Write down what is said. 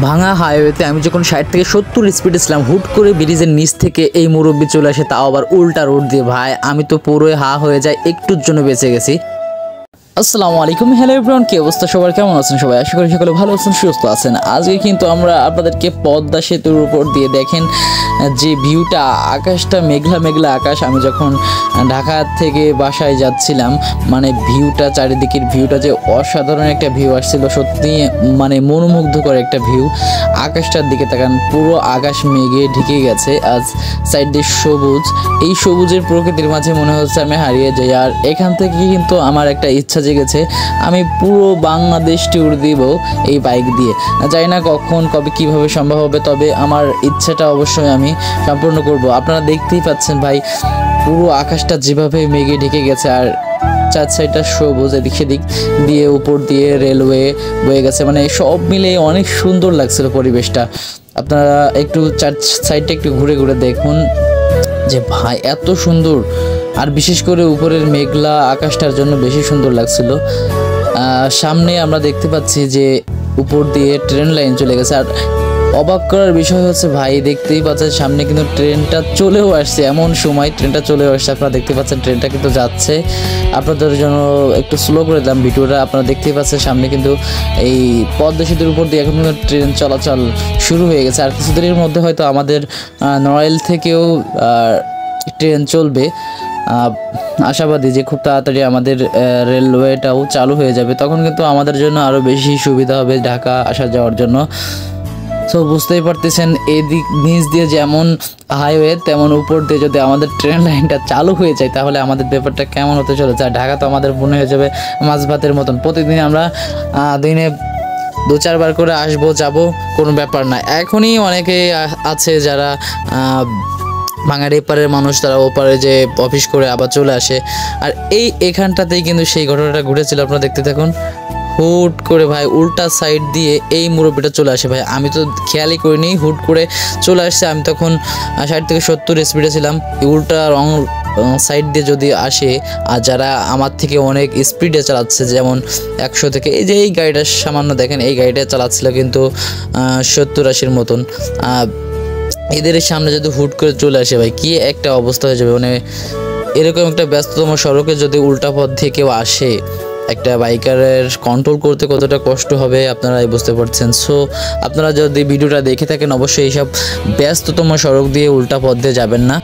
ভাঙা হাইওয়েতে আমি যখন 60 থেকে 70 স্পিডে ছিলাম, হুট করে ব্রিজের নিচ থেকে এই মুরব্বি চলে আসে, তাও আবার উল্টা রোড দিয়ে। ভাই আমি তো পুরোই হা হয়ে যায়, একটুর জন্য বেঁচে গেছি। আসসালামু আলাইকুম, হ্যালো এভরিওয়ান, কি অবস্থা সবার, কেমন আছেন সবাই? আশা করি সকলে ভালো আছেন, সুস্থ আছেন। আজকে কিন্তু আমরা আপনাদেরকে পদ্মা সেতুর উপর দিয়ে দেখেন যে ভিউটা, আকাশটা মেঘলা মেঘলা আকাশ। আমি যখন ঢাকা থেকে বাসায় যাচ্ছিলাম, মানে ভিউটা, চারিদিকের ভিউটা যে অসাধারণ একটা ভিউ আসছিল, সত্যি মানে মনোমুগ্ধকর একটা ভিউ। আকাশটার দিকে তাকান, পুরো আকাশ মেঘে ঢেকে গেছে, আজ সাইড দিয়ে সবুজ। এই সবুজের প্রকৃতির মাঝে মনে হচ্ছে আমি হারিয়ে যাই। আর এখান থেকে কিন্তু আমার একটা ইচ্ছা জেগেছে, আমি পুরো বাংলাদেশ ট্যুর দিব এই বাইক দিয়ে। জানি না কখন কবে কিভাবে সম্ভব হবে, তবে আমার ইচ্ছাটা অবশ্যই আমি সম্পূর্ণ করব। আপনারা দেখতেই পাচ্ছেন ভাই, পুরো আকাশটা যেভাবে মেঘে ঢেকে গেছে, আর চার সাইডটা সবুজ, এদিক সেদিক দিয়ে উপর দিয়ে রেলওয়ে বয়ে গেছে, মানে সব মিলে অনেক সুন্দর লাগছিল পরিবেশটা। আপনারা একটু চার সাইডটা একটু ঘুরে ঘুরে দেখুন যে ভাই এত সুন্দর। আর বিশেষ করে উপরের মেঘলা আকাশটার জন্য বেশি সুন্দর লাগছিল। সামনে আমরা দেখতে পাচ্ছি যে উপর দিয়ে ট্রেন লাইন চলে গেছে। আর অবাক করার বিষয় হচ্ছে ভাই, দেখতেই পাচ্ছেন সামনে কিন্তু ট্রেনটা চলেও আসছে। এমন সময় ট্রেনটা চলেও আসছে, আপনারা দেখতে পাচ্ছেন ট্রেনটা কিন্তু যাচ্ছে। আপনাদের জন্য একটু স্লো করে দিলাম ভিডিওটা। আপনারা দেখতেই পাচ্ছেন সামনে কিন্তু এই পদ্মা সেতুর উপর দিয়ে এখন কিন্তু ট্রেন চলাচল শুরু হয়ে গেছে। আর কিছুদিনের মধ্যে হয়তো আমাদের নড়াইল থেকেও ট্রেন চলবে। আশাবাদী যে খুব তাড়াতাড়ি আমাদের রেলওয়েটাও চালু হয়ে যাবে, তখন কিন্তু আমাদের জন্য আরও বেশি সুবিধা হবে ঢাকা আসা যাওয়ার জন্য। সো বুঝতেই পারতেছেন, এদিক নিচ দিয়ে যেমন হাইওয়ে, তেমন উপর দিয়ে যদি আমাদের ট্রেন লাইনটা চালু হয়ে যায়, তাহলে আমাদের ব্যাপারটা কেমন হতে চলেছে। আর ঢাকা তো আমাদের মনে হয়ে যাবে মাছ ভাতের মতন। প্রতিদিন আমরা দিনে 2-4 বার করে আসবো যাব, কোনো ব্যাপার না। এখনই অনেকে আছে যারা ভাঙার এপারের মানুষ, তারা ওপারে যে অফিস করে আবার চলে আসে। আর এখানটাতেই কিন্তু সেই ঘটনাটা ঘটেছিল, আপনারা দেখতে থাকুন। হুট করে ভাই উল্টা সাইড দিয়ে এই মুরব্বিটা চলে আসে। ভাই আমি তো খেয়ালই করিনি, হুট করে চলে আসছে। আমি তখন 60 থেকে 70 স্পিডে ছিলাম। উল্টা রং সাইড দিয়ে যদি আসে, আর যারা আমার থেকে অনেক স্পিডে চালাচ্ছে, যেমন 100 থেকে, এই যে এই গাড়িটা সামান্য দেখেন, এই গাড়িটা চালাচ্ছিল কিন্তু 70-80-র মতন। এদের সামনে যদি হুট করে চলে আসে, ভাই কি একটা অবস্থা হয়ে যাবে। মানে এরকম একটা ব্যস্ততম সড়কে যদি উল্টা পথ দিয়ে কেউ আসে, একটা বাইকারের কন্ট্রোল করতে কতটা কষ্ট হবে আপনারাই বুঝতে পারছেন। সো আপনারা যদি ভিডিওটা দেখে থাকেন, অবশ্যই এইসব ব্যস্ততম সড়ক দিয়ে উল্টা পথ দিয়ে যাবেন না।